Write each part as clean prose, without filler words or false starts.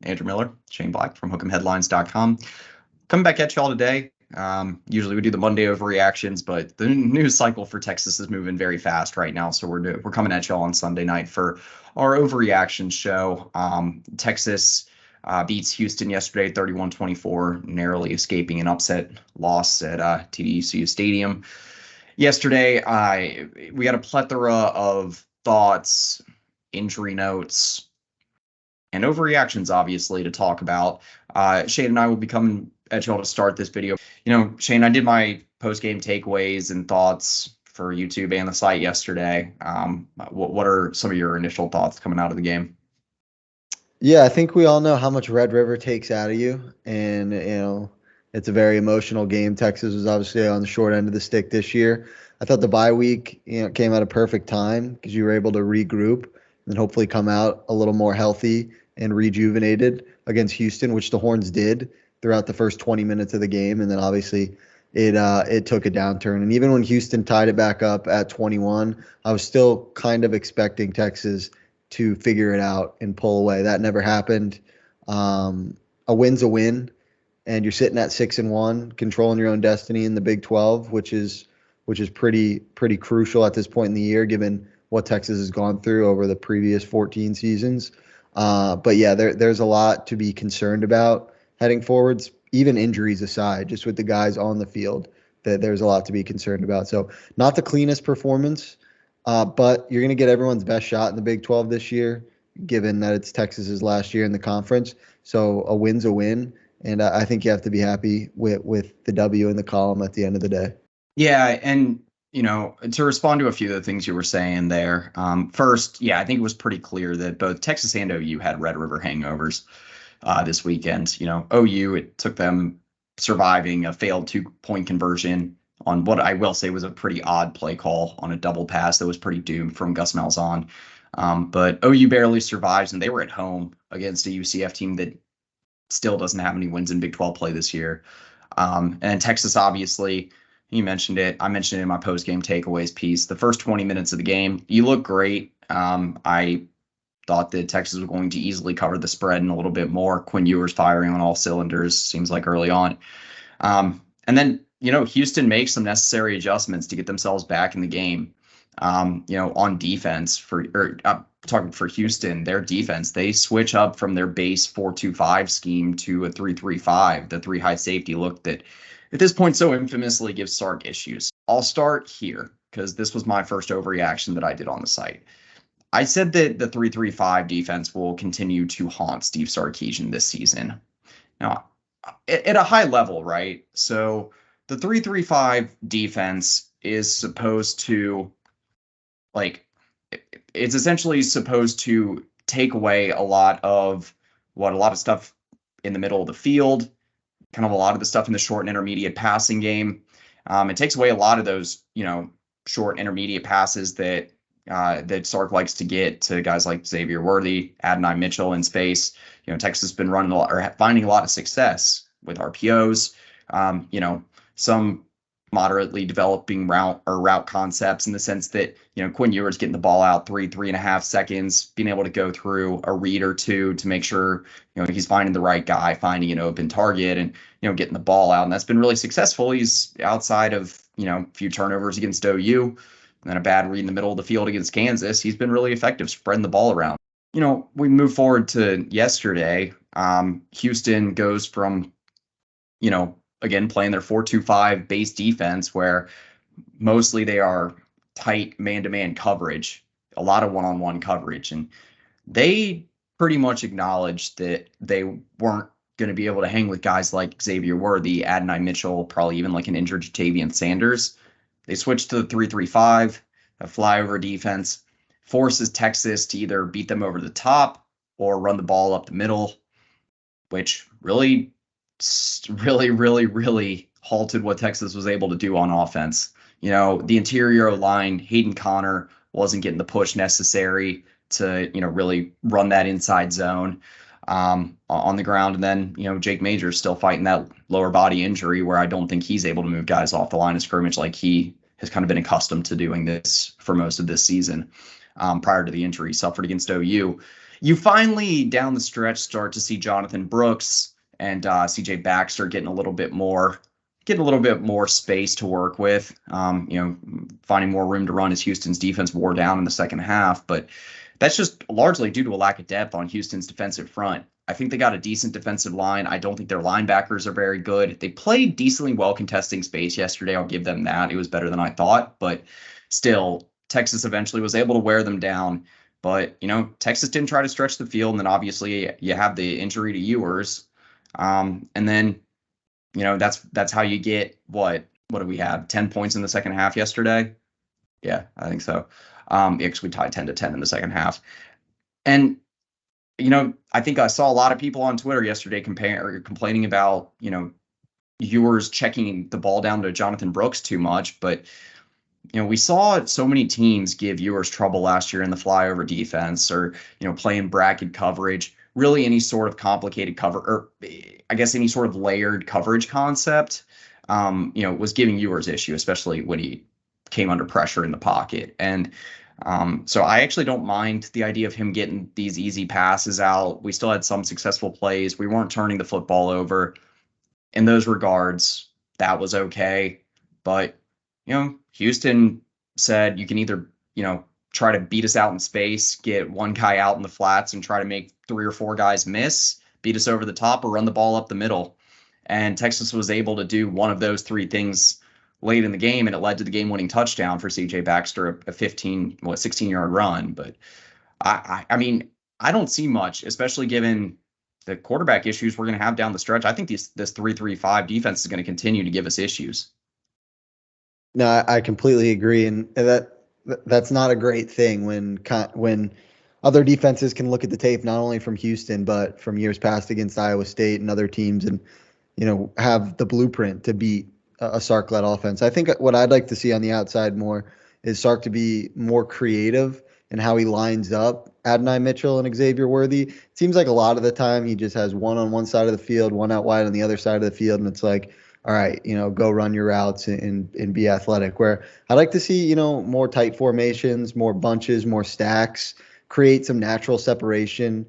Andrew Miller, Shane Black from hook'emheadlines.com. Coming back at y'all today. Usually we do the Monday overreactions, but the news cycle for Texas is moving very fast right now. So we're coming at y'all on Sunday night for our overreactions show. Texas beats Houston yesterday, 31-24, narrowly escaping an upset loss at TDECU Stadium. Yesterday, we got a plethora of thoughts, injury notes, and overreactions, obviously, to talk about. Shane and I will be coming at y'all to start this video. Shane, I did my post-game takeaways and thoughts for YouTube and the site yesterday. What are some of your initial thoughts coming out of the game? Yeah, I think we all know how much Red River takes out of you. And, it's a very emotional game. Texas was obviously on the short end of the stick this year. I thought the bye week, came at a perfect time because you were able to regroup and hopefully come out a little more healthy and rejuvenated against Houston, which the Horns did throughout the first 20 minutes of the game. And then obviously it took a downturn. And even when Houston tied it back up at 21, I was still kind of expecting Texas to figure it out and pull away. That never happened. A win's a win, and you're sitting at 6-1, controlling your own destiny in the Big 12, which is pretty crucial at this point in the year, given what Texas has gone through over the previous 14 seasons. But yeah, there's a lot to be concerned about heading forwards, even injuries aside, just with the guys on the field, that there's a lot to be concerned about. So not the cleanest performance, but you're going to get everyone's best shot in the Big 12 this year, given that it's Texas's last year in the conference. So a win's a win, and I think you have to be happy with the W in the column at the end of the day. Yeah, and to respond to a few of the things you were saying there, first, I think it was pretty clear that both Texas and OU had Red River hangovers this weekend. OU, it took them surviving a failed 2-point conversion on what I will say was a pretty odd play call on a double pass that was pretty doomed from Gus Malzahn. But OU barely survives, and they were at home against a UCF team that still doesn't have any wins in Big 12 play this year. And Texas, obviously, you mentioned it. I mentioned it in my post-game takeaways piece. The first 20 minutes of the game, you look great. I thought that Texas was going to easily cover the spread and a little bit more. Quinn Ewers firing on all cylinders, seems like early on. And then, Houston makes some necessary adjustments to get themselves back in the game. On defense talking for Houston, their defense, they switch up from their base 4-2-5 scheme to a 3-3-5, the three high safety look that at this point so infamously gives Sark issues. I'll start here because this was my first overreaction that I did on the site. I said that the 3-3-5 defense will continue to haunt Steve Sarkisian this season. Now, at a high level, right? So the 3-3-5 defense is supposed to, it's essentially supposed to take away a lot of stuff in the middle of the field, kind of a lot of the stuff in the short and intermediate passing game. It takes away a lot of those, short intermediate passes that Sark likes to get to guys like Xavier Worthy, Adonai Mitchell in space. Texas has been running a lot, or finding a lot of success with RPOs. Some moderately developing route concepts in the sense that, Quinn Ewers getting the ball out 3.5 seconds, being able to go through a read or two to make sure, he's finding the right guy, finding an open target and, getting the ball out. And that's been really successful. He's outside of, a few turnovers against OU and then a bad read in the middle of the field against Kansas. He's been really effective spreading the ball around. We move forward to yesterday. Houston goes from, again, playing their 4-2-5 base defense where mostly they are tight man-to-man coverage, a lot of one-on-one coverage. And they pretty much acknowledged that they weren't going to be able to hang with guys like Xavier Worthy, Adonai Mitchell, probably even like an injured Jatavian Sanders. They switched to the 3-3-5, a flyover defense, forces Texas to either beat them over the top or run the ball up the middle, which really halted what Texas was able to do on offense. The interior line, Hayden Connor wasn't getting the push necessary to, really run that inside zone on the ground. And then, Jake Major's still fighting that lower body injury where I don't think he's able to move guys off the line of scrimmage like he has kind of been accustomed to doing this for most of this season prior to the injury he suffered against OU. You finally down the stretch start to see Jonathan Brooks and CJ Baxter getting a little bit more space to work with. Finding more room to run as Houston's defense wore down in the second half, but that's just largely due to a lack of depth on Houston's defensive front. I think they got a decent defensive line. I don't think their linebackers are very good. They played decently well contesting space yesterday. I'll give them that. It was better than I thought, but still, Texas eventually was able to wear them down. But, Texas didn't try to stretch the field. And then obviously you have the injury to Ewers. And then, that's how you get what do we have? 10 points in the second half yesterday? Yeah, I think so. Because we tied 10-10 in the second half. And, I think I saw a lot of people on Twitter yesterday complaining about, Ewers checking the ball down to Jonathan Brooks too much. But, we saw so many teams give Ewers trouble last year in the flyover defense or, playing bracket coverage, really any sort of complicated cover, or I guess any sort of layered coverage concept, was giving Ewers issue, especially when he came under pressure in the pocket. And so I actually don't mind the idea of him getting these easy passes out. We still had some successful plays. We weren't turning the football over. In those regards, that was okay. But, Houston said you can either, try to beat us out in space, get one guy out in the flats and try to make 3 or 4 guys miss, beat us over the top, or run the ball up the middle. And Texas was able to do one of those 3 things late in the game, and it led to the game-winning touchdown for CJ Baxter, a 16-yard run. But I mean, I don't see much, especially given the quarterback issues we're going to have down the stretch. I think this 3-3-5 defense is going to continue to give us issues. No, I completely agree, and that's not a great thing when other defenses can look at the tape not only from Houston but from years past against Iowa State and other teams, and have the blueprint to beat a Sark-led offense. I think what I'd like to see on the outside more is Sark to be more creative in how he lines up Adonai Mitchell and Xavier Worthy. It seems like a lot of the time he just has one on one side of the field, one out wide on the other side of the field, and it's like, all right, go run your routes and be athletic. Where I'd like to see, more tight formations, more bunches, more stacks, create some natural separation,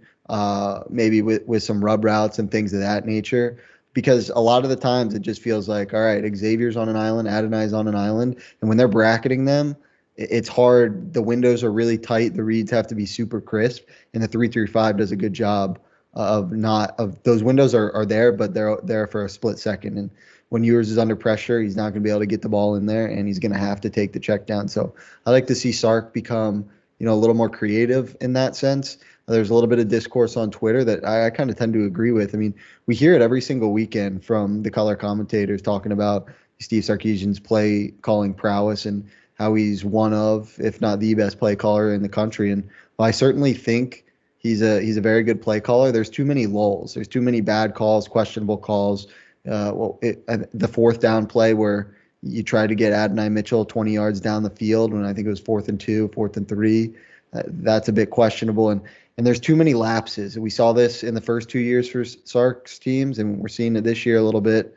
maybe with some rub routes and things of that nature. Because a lot of the times it just feels like, all right, Xavier's on an island, Adonai's on an island. And when they're bracketing them, it's hard. The windows are really tight. The reads have to be super crisp. And the 3-3-5 does a good job of those windows are there, but they're there for a split second. And when Ewers is under pressure, he's not going to be able to get the ball in there, and he's going to have to take the check down. So I like to see Sark become, a little more creative in that sense. There's a little bit of discourse on Twitter that I kind of tend to agree with. I mean, we hear it every single weekend from the color commentators talking about Steve Sarkisian's play calling prowess and how he's one of, if not the best play caller in the country. And while I certainly think he's a very good play caller, there's too many lulls. There's too many bad calls, questionable calls. The 4th down play where you try to get Adonai Mitchell 20 yards down the field when I think it was 4th and 2, 4th and 3. That's a bit questionable. And there's too many lapses. We saw this in the first 2 years for Sark's teams, and we're seeing it this year a little bit.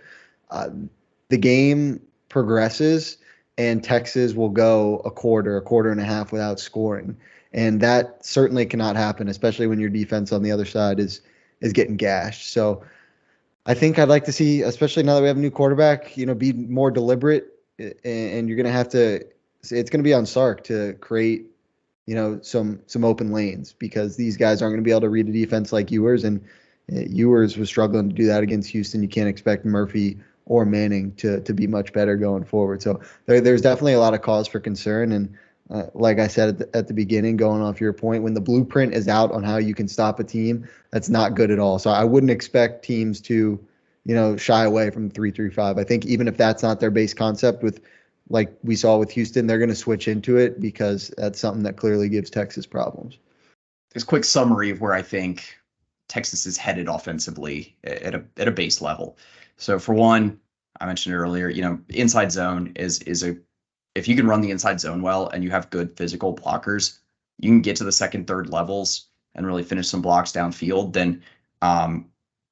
The game progresses, and Texas will go a quarter and a half without scoring. And that certainly cannot happen, especially when your defense on the other side is getting gashed. So I think I'd like to see, especially now that we have a new quarterback, be more deliberate, and you're going to have to – it's going to be on Sark to create – some open lanes, because these guys aren't going to be able to read a defense like Ewers, and Ewers was struggling to do that against Houston. You can't expect Murphy or Manning to be much better going forward. So there's definitely a lot of cause for concern. And like I said at the beginning, going off your point, when the blueprint is out on how you can stop a team, that's not good at all. So I wouldn't expect teams to, shy away from 3-3-5. I think even if that's not their base concept, with like we saw with Houston, they're going to switch into it because that's something that clearly gives Texas problems. There's a quick summary of where I think Texas is headed offensively at a base level. So for one, I mentioned earlier, inside zone is if you can run the inside zone well and you have good physical blockers, you can get to the second, third levels and really finish some blocks downfield. Then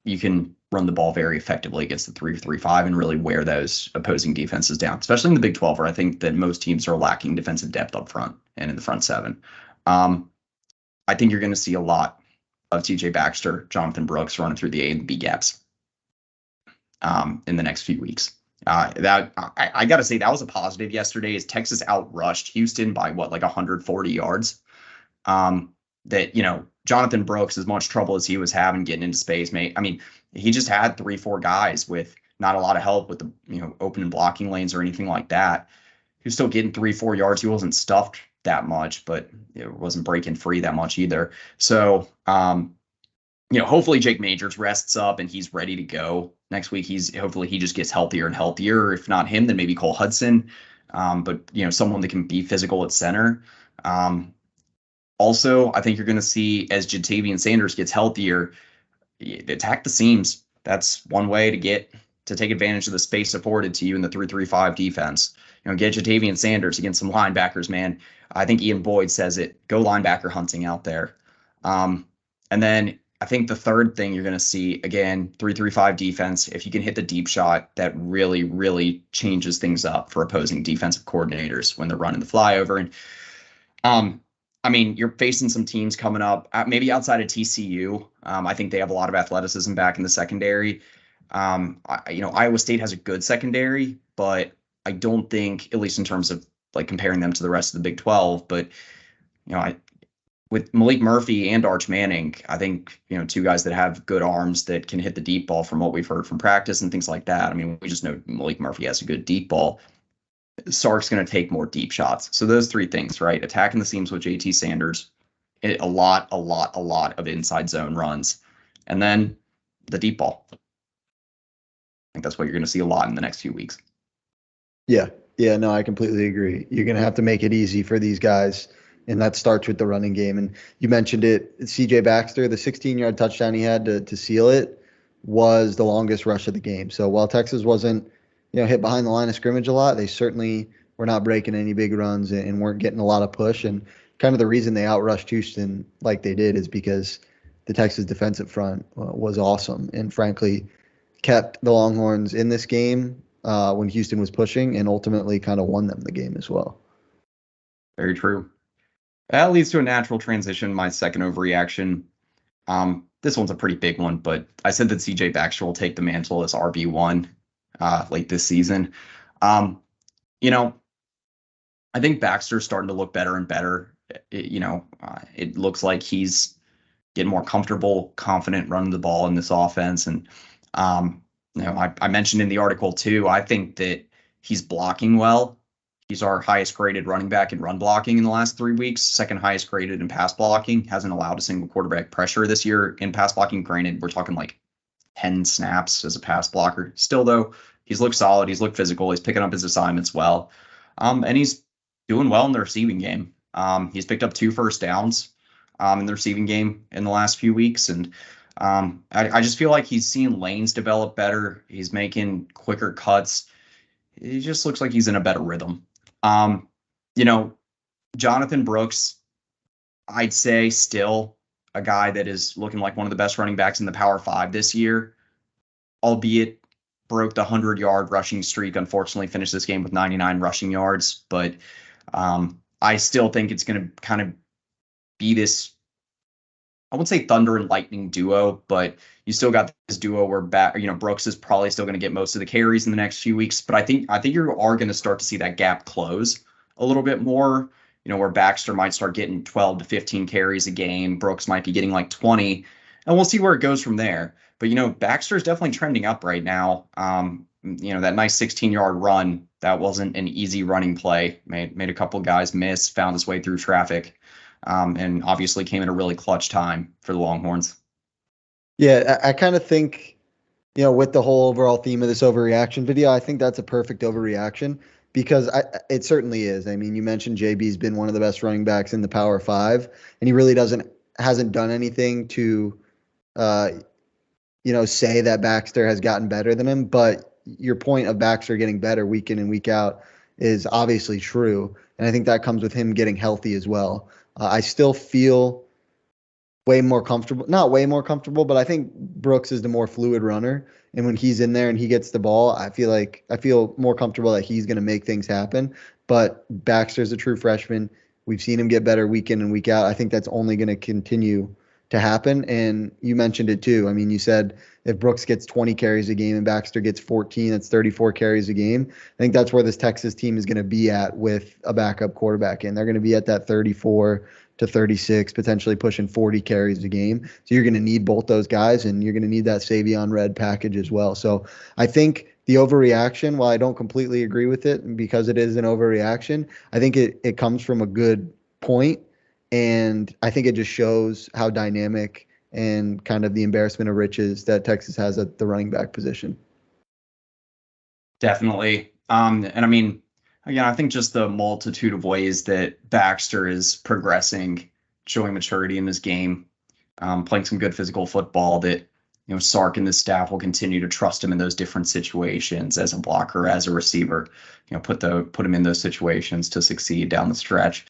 you can run the ball very effectively against the 3-3-5 and really wear those opposing defenses down, especially in the Big 12, where I think that most teams are lacking defensive depth up front and in the front 7. I think you're going to see a lot TJ Baxter, Jonathan Brooks running through the A and the B gaps in the next few weeks. I got to say that was a positive yesterday. Is Texas outrushed Houston by like 140 yards. That Jonathan Brooks, as much trouble as he was having getting into space, he just had 3-4 guys with not a lot of help with the open and blocking lanes or anything like that. He was still getting 3-4 yards. He wasn't stuffed that much, but it wasn't breaking free that much either. So hopefully Jake Majors rests up and he's ready to go next week. Hopefully he just gets healthier and healthier. If not him, then maybe Cole Hudson. But someone that can be physical at center. Also, I think you're going to see as Jatavian Sanders gets healthier, attack the seams. That's one way to take advantage of the space afforded to you in the 3-3-5 defense. Get Jatavian Sanders against some linebackers, man. I think Ian Boyd says it. Go linebacker hunting out there. And then I think the third thing you're going to see, again, 3-3-5 defense. If you can hit the deep shot, that really, really changes things up for opposing defensive coordinators when they're running the flyover. And you're facing some teams coming up, maybe outside of TCU. I think they have a lot of athleticism back in the secondary. Iowa State has a good secondary, but I don't think, at least in terms of like comparing them to the rest of the Big 12, but with Malik Murphy and Arch Manning, I think, two guys that have good arms that can hit the deep ball from what we've heard from practice and things like that. We just know Malik Murphy has a good deep ball. Sark's going to take more deep shots. So those three things, right? Attacking the seams with JT Sanders, a lot of inside zone runs, and then the deep ball. I think that's what you're going to see a lot in the next few weeks. Yeah, no, I completely agree. You're going to have to make it easy for these guys, and that starts with the running game. And you mentioned it, CJ Baxter, the 16-yard touchdown he had to seal it was the longest rush of the game. So while Texas wasn't hit behind the line of scrimmage a lot, they certainly were not breaking any big runs and weren't getting a lot of push. And kind of the reason they outrushed Houston like they did is because the Texas defensive front was awesome and frankly kept the Longhorns in this game when Houston was pushing and ultimately kind of won them the game as well. Very true. That leads to a natural transition. My second overreaction. This one's a pretty big one, but I said that CJ Baxter will take the mantle as RB1 late this season. I think Baxter's starting to look better and better. It looks like he's getting more comfortable, confident running the ball in this offense. And, I mentioned in the article too, I think that he's blocking well. He's our highest graded running back in run blocking in the last 3 weeks, second highest graded in pass blocking, hasn't allowed a single quarterback pressure this year in pass blocking. Granted, we're talking like 10 snaps as a pass blocker. Still, though, he's looked solid. He's looked physical. He's picking up his assignments well. And he's doing well in the receiving game. He's picked up 2 first downs in the receiving game in the last few weeks. And I just feel like he's seeing lanes develop better. He's making quicker cuts. He just looks like he's in a better rhythm. Jonathan Brooks, I'd say still a guy that is looking like one of the best running backs in the Power 5 this year, albeit broke the 100-yard rushing streak. Unfortunately, finished this game with 99 rushing yards. But I still think it's going to kind of be this, I won't say thunder and lightning duo, but you still got this duo where Brooks is probably still going to get most of the carries in the next few weeks. But I think you are going to start to see that gap close a little bit more, where Baxter might start getting 12 to 15 carries a game. Brooks might be getting like 20, and we'll see where it goes from there. But, Baxter is definitely trending up right now. That nice 16-yard run, that wasn't an easy running play. Made a couple guys miss, found his way through traffic, and obviously came at a really clutch time for the Longhorns. Yeah, I kind of think, with the whole overall theme of this overreaction video, I think that's a perfect overreaction because it certainly is. You mentioned JB's been one of the best running backs in the Power 5, and he really hasn't done anything to say that Baxter has gotten better than him. But your point of Baxter getting better week in and week out is obviously true. And I think that comes with him getting healthy as well. I still feel not way more comfortable, but I think Brooks is the more fluid runner. And when he's in there and he gets the ball, I feel more comfortable that he's going to make things happen. But Baxter's a true freshman. We've seen him get better week in and week out. I think that's only going to continue to happen. And you mentioned it too. I mean, you said if Brooks gets 20 carries a game and Baxter gets 14, that's 34 carries a game. I think that's where this Texas team is going to be at with a backup quarterback in. They're going to be at that 34 to 36, potentially pushing 40 carries a game. So you're going to need both those guys, and you're going to need that Savion Red package as well. So I think the overreaction, while I don't completely agree with it because it is an overreaction, I think it comes from a good point. And I think it just shows how dynamic and kind of the embarrassment of riches that Texas has at the running back position. Definitely. And I mean, again, I think just the multitude of ways that Baxter is progressing, showing maturity in this game, playing some good physical football, that Sark and the staff will continue to trust him in those different situations as a blocker, as a receiver, put him in those situations to succeed down the stretch.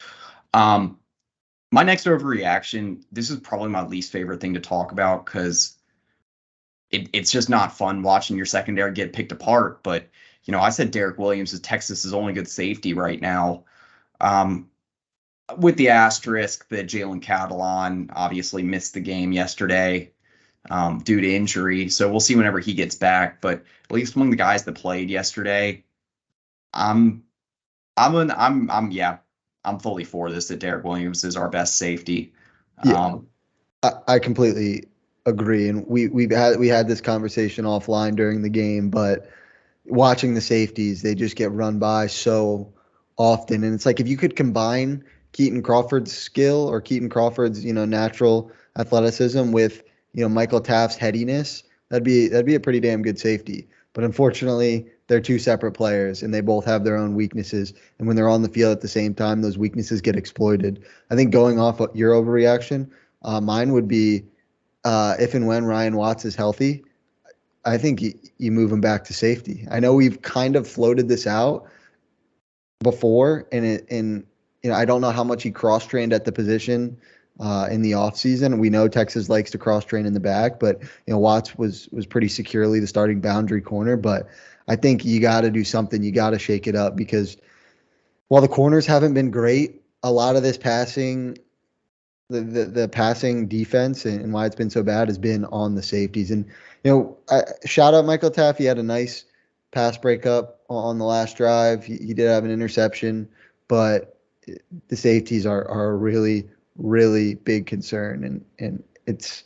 My next overreaction, this is probably my least favorite thing to talk about because it's just not fun watching your secondary get picked apart. But, I said Derek Williams is Texas's only good safety right now, with the asterisk that Jalen Catalon obviously missed the game yesterday due to injury. So we'll see whenever he gets back. But at least among the guys that played yesterday, I'm fully for this, that Derek Williams is our best safety. Yeah, I completely agree. And we had this conversation offline during the game, but watching the safeties, they just get run by so often. And it's like, if you could combine Keaton Crawford's skill or Keaton Crawford's, natural athleticism with, Michael Taft's headiness, that'd be a pretty damn good safety. But unfortunately, they're two separate players and they both have their own weaknesses. And when they're on the field at the same time, those weaknesses get exploited. I think going off of your overreaction, mine would be if and when Ryan Watts is healthy, I think you move him back to safety. I know we've kind of floated this out before, and I don't know how much he cross-trained at the position in the offseason. We know Texas likes to cross-train in the back, but Watts was pretty securely the starting boundary corner. But I think you got to do something. You got to shake it up because while the corners haven't been great, a lot of this passing, the passing defense and why it's been so bad has been on the safeties. And shout out Michael Taft. He had a nice pass breakup on the last drive. He did have an interception, but the safeties are a really, really big concern. And it's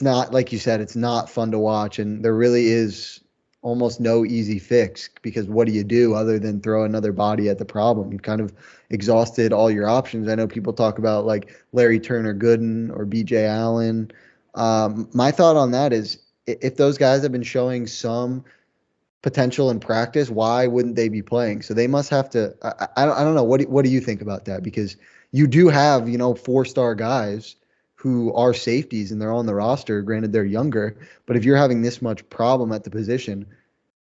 not, like you said, it's not fun to watch. And there really is almost no easy fix, because what do you do other than throw another body at the problem? You've kind of exhausted all your options. I know people talk about like Larry Turner Gooden or BJ Allen. My thought on that is, if those guys have been showing some potential in practice, why wouldn't they be playing? So they must have to. I don't know. What do you think about that? Because you do have 4-star guys who are safeties and they're on the roster. Granted, they're younger, but if you're having this much problem at the position,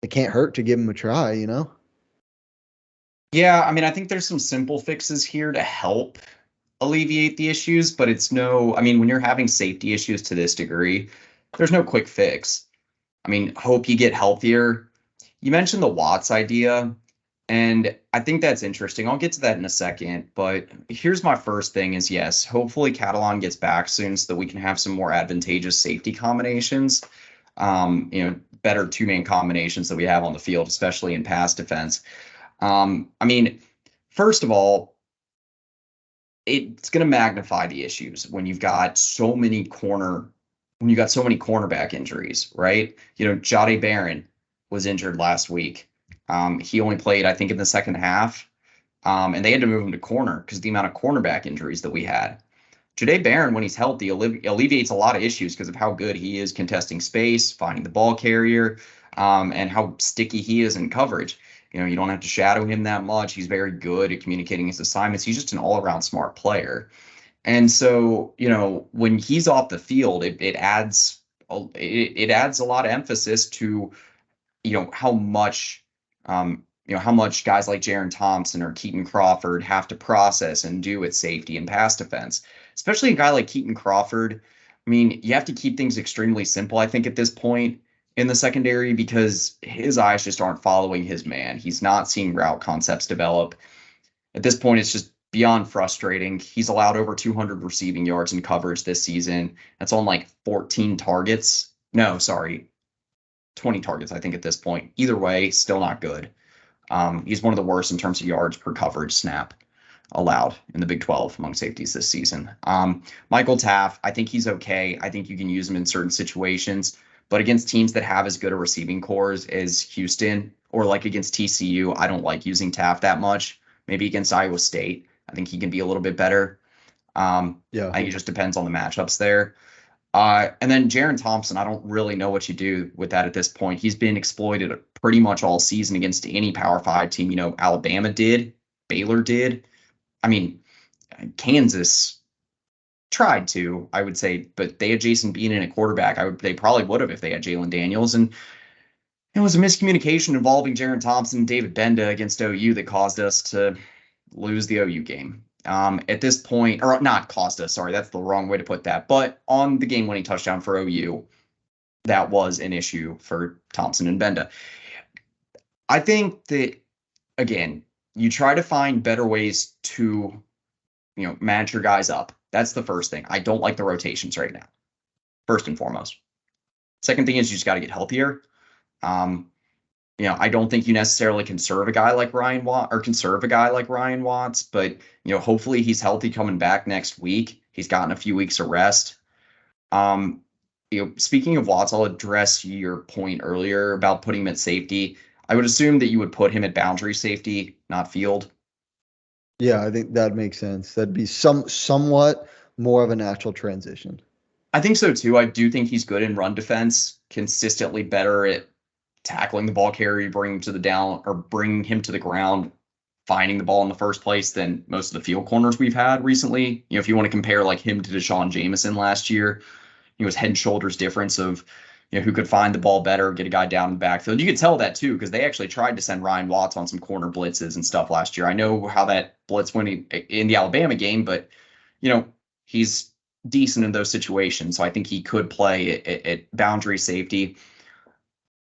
it can't hurt to give them a try. Yeah, I mean, I think there's some simple fixes here to help alleviate the issues, but when you're having safety issues to this degree, there's no quick fix. I mean, hope you get healthier. You mentioned the Watts idea, and I think that's interesting. I'll get to that in a second, but here's my first thing is, yes, hopefully Catalan gets back soon so that we can have some more advantageous safety combinations, better two-man combinations that we have on the field, especially in pass defense. First of all, it's going to magnify the issues when you've got so many cornerback injuries, right? Jahdae Barron was injured last week. He only played, I think, in the second half, and they had to move him to corner because of the amount of cornerback injuries that we had. Jahdae Barron, when he's healthy, alleviates a lot of issues because of how good he is contesting space, finding the ball carrier, and how sticky he is in coverage. You don't have to shadow him that much. He's very good at communicating his assignments. He's just an all-around smart player. And so, when he's off the field, it adds a lot of emphasis to, how much guys like Jaron Thompson or Keaton Crawford have to process and do at safety and pass defense, especially a guy like Keaton Crawford. You have to keep things extremely simple, I think, at this point in the secondary, because his eyes just aren't following his man. He's not seeing route concepts develop. At this point, it's just beyond frustrating. He's allowed over 200 receiving yards in coverage this season. That's on like 14 targets. No, sorry, 20 targets, I think, at this point. Either way, still not good. He's one of the worst in terms of yards per coverage snap allowed in the Big 12 among safeties this season. Michael Taft, I think he's okay. I think you can use him in certain situations, but against teams that have as good a receiving cores as Houston or like against TCU, I don't like using Taft that much. Maybe against Iowa State, I think he can be a little bit better. I think it just depends on the matchups there. And then Jaron Thompson, I don't really know what you do with that at this point. He's been exploited pretty much all season against any Power 5 team. You know, Alabama did, Baylor did. I mean, Kansas tried to, I would say, but they had Jason Bean in at quarterback. They probably would have if they had Jalen Daniels. And it was a miscommunication involving Jaron Thompson and David Benda against OU that caused us to lose the OU game. At this point, or not cost us, sorry, that's the wrong way to put that. But on the game-winning touchdown for OU, that was an issue for Thompson and Benda. I think that, again, you try to find better ways to, match your guys up. That's the first thing. I don't like the rotations right now, first and foremost. Second thing is you just got to get healthier. I don't think you necessarily conserve a guy like Ryan Watts, but hopefully he's healthy coming back next week. He's gotten a few weeks of rest. Speaking of Watts, I'll address your point earlier about putting him at safety. I would assume that you would put him at boundary safety, not field. Yeah, I think that makes sense. That'd be somewhat more of a natural transition. I think so too. I do think he's good in run defense, consistently better at tackling the ball carrier, bring him to the ground, finding the ball in the first place than most of the field corners we've had recently. If you want to compare like him to Deshaun Jameson last year, he was head and shoulders difference of who could find the ball better, get a guy down in the backfield. You could tell that too because they actually tried to send Ryan Watts on some corner blitzes and stuff last year. I know how that blitz went in the Alabama game, but he's decent in those situations, so I think he could play at boundary safety.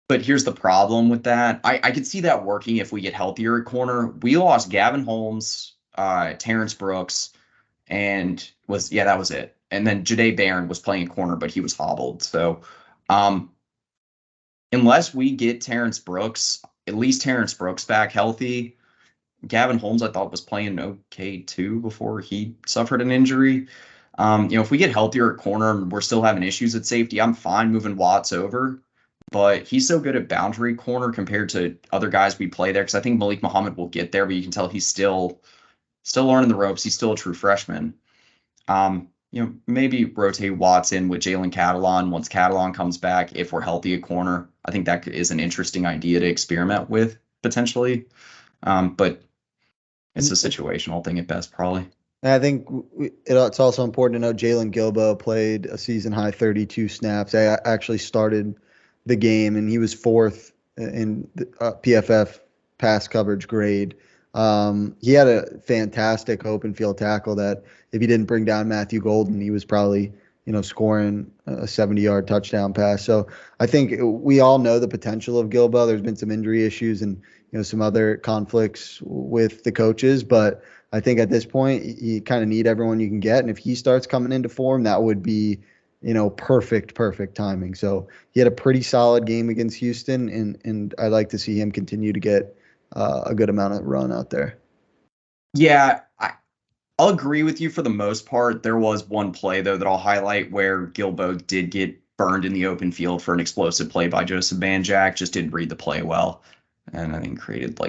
But here's the problem with that. I could see that working if we get healthier at corner. We lost Gavin Holmes, Terrence Brooks, and that was it. And then Jahdae Barron was playing at corner, but he was hobbled. So unless we get at least Terrence Brooks back healthy, Gavin Holmes I thought was playing okay too before he suffered an injury. If we get healthier at corner and we're still having issues at safety, I'm fine moving Watts over. But he's so good at boundary corner compared to other guys we play there because I think Malik Muhammad will get there, but you can tell he's still learning the ropes. He's still a true freshman. Maybe rotate Watts in with Jalen Catalon once Catalon comes back if we're healthy at corner. I think that is an interesting idea to experiment with potentially. But it's a situational thing at best, probably. And I think it's also important to know Jalen Gilbo played a season-high 32 snaps. I actually started the game, and he was fourth in the PFF pass coverage grade. He had a fantastic open field tackle that if he didn't bring down Matthew Golden, he was probably, scoring a 70-yard touchdown pass. So I think we all know the potential of Gilbo. There's been some injury issues and, some other conflicts with the coaches, but I think at this point you kind of need everyone you can get. And if he starts coming into form, that would be, perfect timing. So he had a pretty solid game against Houston, and I'd like to see him continue to get a good amount of run out there. Yeah, I'll agree with you for the most part. There was one play, though, that I'll highlight where Gilbo did get burned in the open field for an explosive play by Joseph Banjak. Just didn't read the play well. And I think created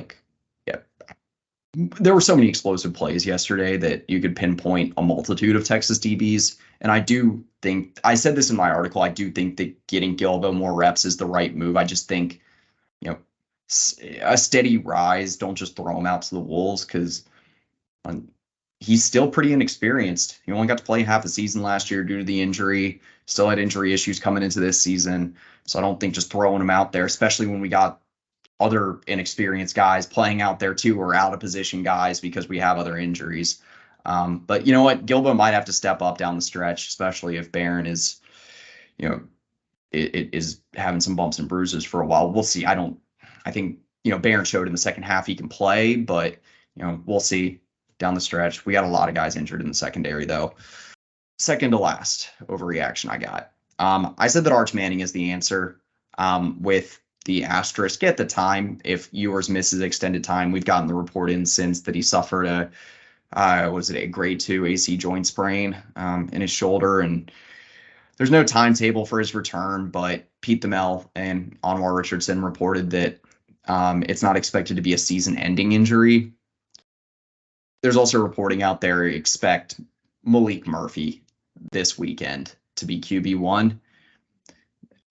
there were so many explosive plays yesterday that you could pinpoint a multitude of Texas DBs. And I do think, I said this in my article, I do think that getting Gilbo more reps is the right move. I just think, a steady rise, don't just throw him out to the wolves because he's still pretty inexperienced. He only got to play half a season last year due to the injury, still had injury issues coming into this season. So I don't think just throwing him out there, especially when we got other inexperienced guys playing out there too, or out of position guys because we have other injuries. But you know what? Gilbo might have to step up down the stretch, especially if Barron is, it is having some bumps and bruises for a while. We'll see. I think, Barron showed in the second half he can play, but, we'll see. down the stretch. We got a lot of guys injured in the secondary, though. Second to last overreaction I got. I said that Arch Manning is the answer, with the asterisk at the time. If Ewers misses extended time, we've gotten the report in since that he suffered a grade 2 AC joint sprain in his shoulder, and there's no timetable for his return. But Pete Thamel and Anwar Richardson reported that it's not expected to be a season-ending injury. There's also reporting out there expect Malik Murphy this weekend to be QB1.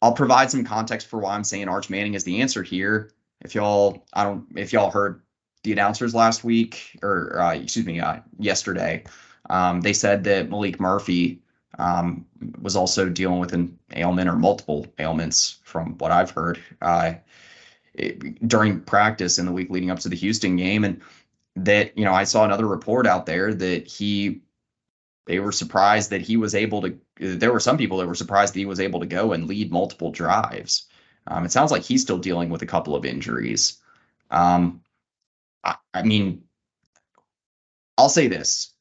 I'll provide some context for why I'm saying Arch Manning is the answer here. If y'all heard the announcers last week, or yesterday, they said that Malik Murphy was also dealing with an ailment or multiple ailments, from what I've heard, during practice in the week leading up to the Houston game. And that, I saw another report out there that they were surprised that he was able to. There were some people that were surprised that he was able to go and lead multiple drives. It sounds like he's still dealing with a couple of injuries. I mean, I'll say this: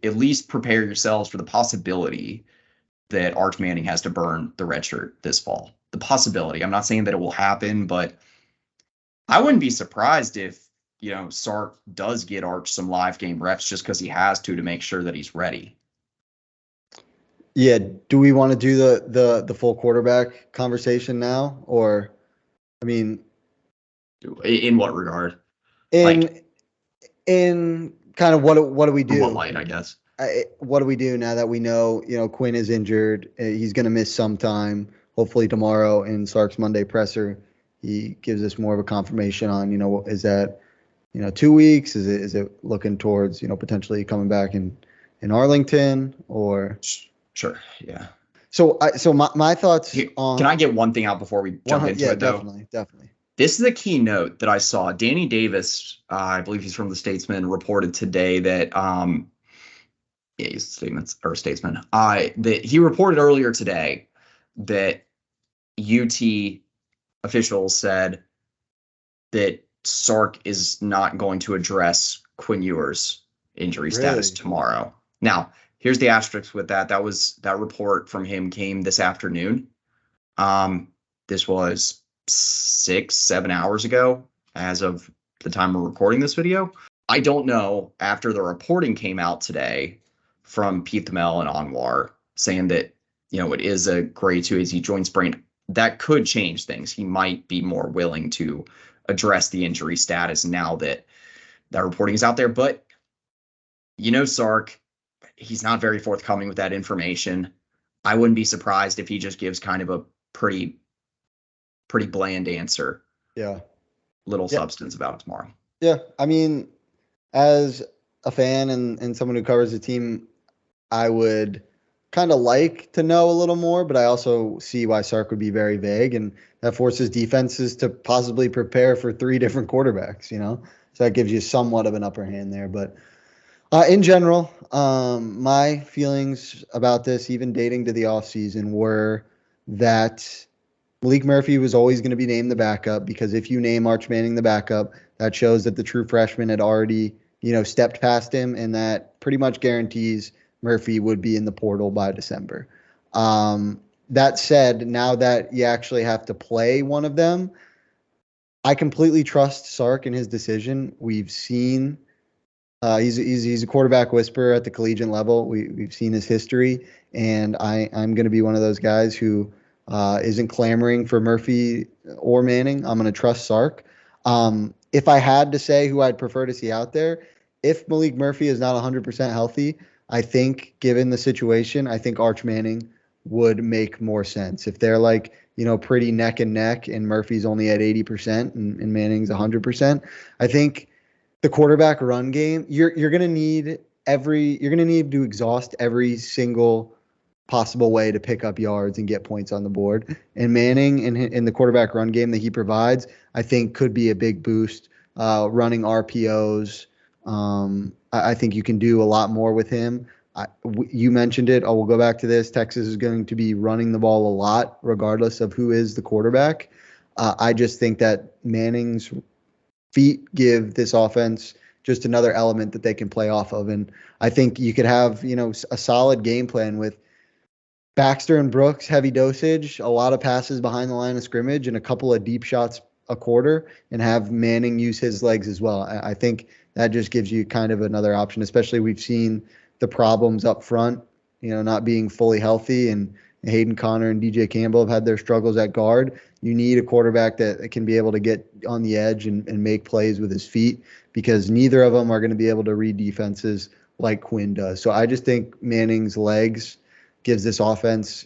at least prepare yourselves for the possibility that Arch Manning has to burn the red shirt this fall. The possibility. I'm not saying that it will happen, but I wouldn't be surprised if Sark does get Arch some live game reps just because he has to make sure that he's ready. Yeah. Do we want to do the full quarterback conversation now, or, I mean, in what regard? In kind of what do we do? What light, I guess. What do we do now that we know Quinn is injured? He's going to miss some time. Hopefully tomorrow in Sark's Monday presser, he gives us more of a confirmation on is that 2 weeks? Is it looking towards potentially coming back in Arlington, or? Sure, yeah. So my thoughts on. Can I get one thing out before we jump into it, though? Definitely. This is a key note that I saw. Danny Davis, I believe he's from the Statesman, reported today that he's Statesman. That he reported earlier today that UT officials said that Sark is not going to address Quinn Ewers' injury status tomorrow. Now, here's the asterisk with that. That report from him came this afternoon. This was 6-7 hours ago, as of the time we're recording this video. I don't know, after the reporting came out today from Pete Thamel and Anwar saying that, it is a grade 2 AC joint sprain, that could change things. He might be more willing to address the injury status now that reporting is out there. But, Sark, he's not very forthcoming with that information. I wouldn't be surprised if he just gives kind of a pretty bland answer. Yeah. Little substance about it tomorrow. Yeah. I mean, as a fan and someone who covers the team, I would kind of like to know a little more, but I also see why Sark would be very vague, and that forces defenses to possibly prepare for 3 different quarterbacks, so that gives you somewhat of an upper hand there. But in general, my feelings about this, even dating to the offseason, were that Malik Murphy was always going to be named the backup, because if you name Arch Manning the backup, that shows that the true freshman had already, stepped past him, and that pretty much guarantees Murphy would be in the portal by December. That said, now that you actually have to play one of them, I completely trust Sark in his decision. We've seen he's a quarterback whisperer at the collegiate level. We've seen his history, and I'm going to be one of those guys who isn't clamoring for Murphy or Manning. I'm going to trust Sark. If I had to say who I'd prefer to see out there, if Malik Murphy is not 100% healthy, I think, given the situation, I think Arch Manning would make more sense. If they're pretty neck and neck, and Murphy's only at 80% and Manning's 100%, I think the quarterback run game, you're going to need to exhaust every single possible way to pick up yards and get points on the board. And Manning in the quarterback run game that he provides, I think could be a big boost. Running RPOs, I think you can do a lot more with him. You mentioned it. We'll go back to this. Texas is going to be running the ball a lot, regardless of who is the quarterback. I just think that Manning's feet give this offense just another element that they can play off of. And I think you could have, a solid game plan with Baxter and Brooks, heavy dosage, a lot of passes behind the line of scrimmage, and a couple of deep shots a quarter, and have Manning use his legs as well. I think that just gives you kind of another option, especially we've seen the problems up front, not being fully healthy, and Hayden Connor and DJ Campbell have had their struggles at guard. You need a quarterback that can be able to get on the edge and make plays with his feet, because neither of them are going to be able to read defenses like Quinn does. So I just think Manning's legs gives this offense,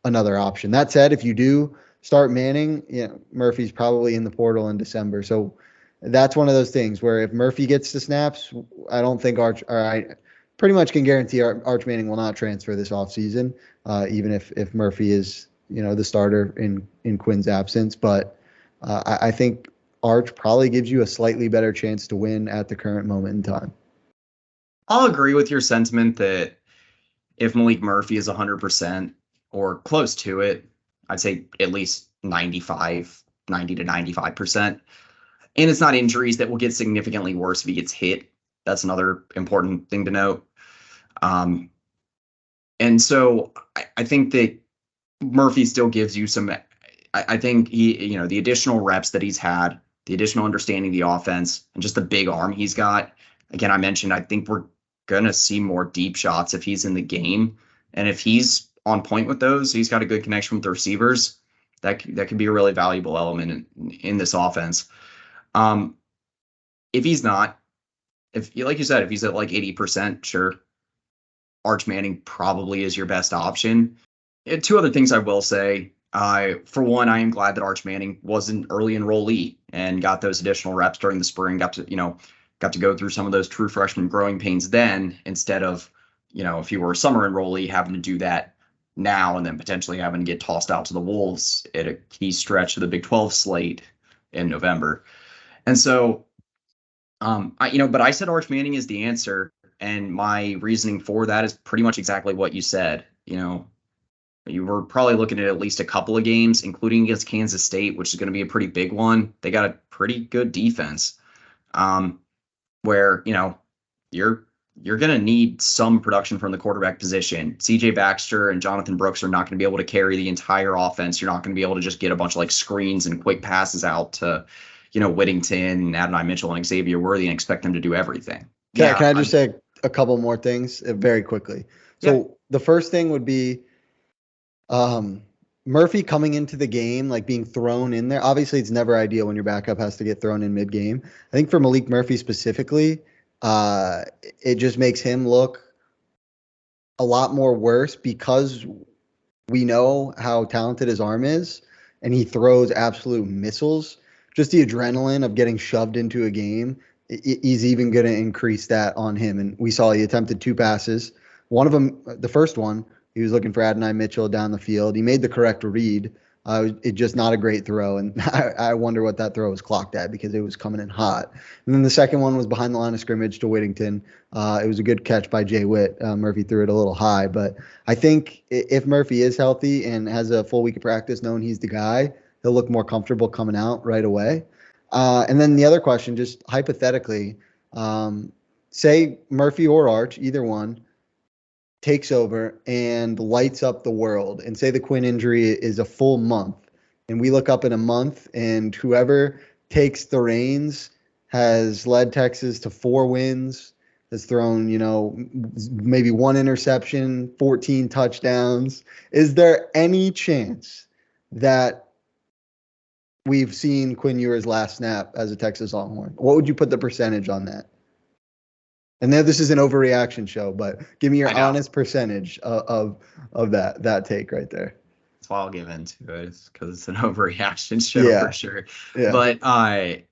another option. That said, if you do start Manning, Murphy's probably in the portal in December. So that's one of those things where if Murphy gets the snaps, I don't think I pretty much can guarantee Arch Manning will not transfer this offseason, even if Murphy is, the starter in Quinn's absence. But I think Arch probably gives you a slightly better chance to win at the current moment in time. I'll agree with your sentiment that if Malik Murphy is 100% or close to it, I'd say at least 90 to 95%. And it's not injuries that will get significantly worse if he gets hit. That's another important thing to note. And so I think that Murphy still gives you some, I think he, the additional reps that he's had, the additional understanding of the offense, and just the big arm he's got. Again, I mentioned, I think we're going to see more deep shots if he's in the game. And if he's on point with those, he's got a good connection with the receivers. That could be a really valuable element in this offense. If he's not, like you said, if he's at like 80%, sure, Arch Manning probably is your best option. Two other things I will say. For one, I am glad that Arch Manning was an early enrollee and got those additional reps during the spring, got to go through some of those true freshman growing pains then, instead of, if you were a summer enrollee, having to do that now and then potentially having to get tossed out to the Wolves at a key stretch of the Big 12 slate in November. And so, but I said Arch Manning is the answer. And my reasoning for that is pretty much exactly what you said. You were probably looking at least a couple of games, including against Kansas State, which is going to be a pretty big one. They got a pretty good defense, where, you're going to need some production from the quarterback position. CJ Baxter and Jonathan Brooks are not going to be able to carry the entire offense. You're not going to be able to just get a bunch of like screens and quick passes out to, Whittington, Adonai Mitchell, and Xavier Worthy and expect them to do everything. Can I just say a couple more things very quickly? So The first thing would be Murphy coming into the game, like being thrown in there. Obviously, it's never ideal when your backup has to get thrown in mid-game. I think for Malik Murphy specifically, it just makes him look a lot more worse because we know how talented his arm is, and he throws absolute missiles. Just the adrenaline of getting shoved into a game is even going to increase that on him. And we saw he attempted 2 passes. One of them, the first one, he was looking for Adonai Mitchell down the field. He made the correct read. It's just not a great throw. And I wonder what that throw was clocked at because it was coming in hot. And then the second one was behind the line of scrimmage to Whittington. It was a good catch by Jay Witt. Murphy threw it a little high. But I think if Murphy is healthy and has a full week of practice knowing he's the guy, he'll look more comfortable coming out right away. And then the other question, just hypothetically, say Murphy or Arch, either one, takes over and lights up the world, and say the Quinn injury is a full month, and we look up in a month and whoever takes the reins has led Texas to 4 wins, has thrown, maybe 1 interception, 14 touchdowns. Is there any chance that we've seen Quinn Ewers' last snap as a Texas Longhorn? What would you put the percentage on that? And then this is an overreaction show, but give me your honest percentage of that take right there. That's why I'll give into it, because it's an overreaction show for sure. Yeah. But I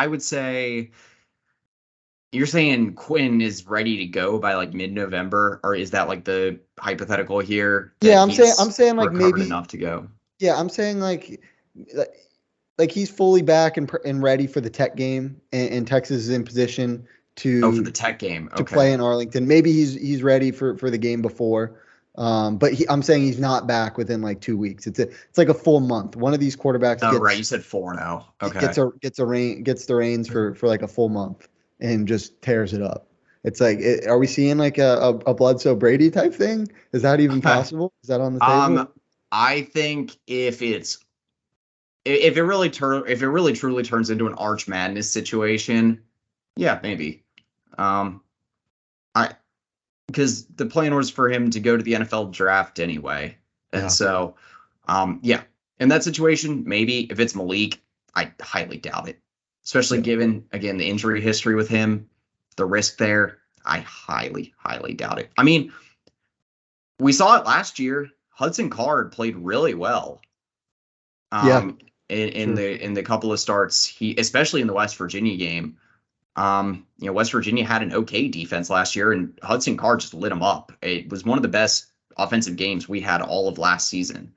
would say you're saying Quinn is ready to go by like mid-November, or is that like the hypothetical here? Yeah, I'm saying like maybe enough to go. Yeah, I'm saying like he's fully back and ready for the Tech game, and Texas is in position to for the Tech game to play in Arlington. Maybe he's ready for the game before, But I'm saying he's not back within like 2 weeks. It's like a full month. One of these quarterbacks Oh, right. You said 4-0. Okay. gets the reins for like a full month and just tears it up. It's like, are we seeing like a Bledsoe Brady type thing? Is that even possible? Is that on the table? I think if it really truly turns into an Arch Madness situation, yeah, maybe. I because the plan was for him to go to the NFL draft anyway. And Yeah. so, yeah, in that situation, maybe if it's Malik, I highly doubt it, especially given, again, the injury history with him, the risk there. I highly, highly doubt it. I mean, we saw it last year. Hudson Card played really well. Yeah. In the couple of starts, he especially in the West Virginia game. West Virginia had an okay defense last year, and Hudson Card just lit them up. It was one of the best offensive games we had all of last season.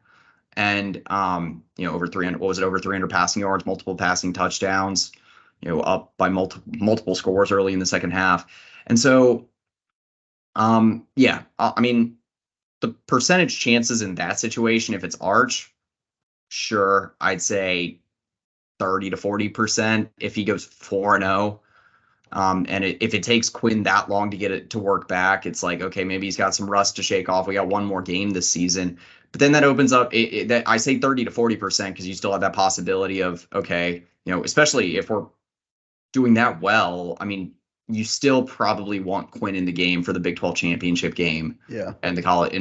And over 300, what was it, over 300 passing yards, multiple passing touchdowns, up by multiple scores early in the second half. And so, yeah, I mean, the percentage chances in that situation, if it's Arch, sure, I'd say 30 to 40% if he goes 4-0. And if it takes Quinn that long to get it to work back, it's like, okay, maybe he's got some rust to shake off. We got one more game this season. But then that opens up that I say 30 to 40% because you still have that possibility of, okay, especially if we're doing that well, I mean, you still probably want Quinn in the game for the Big 12 championship game. Yeah. And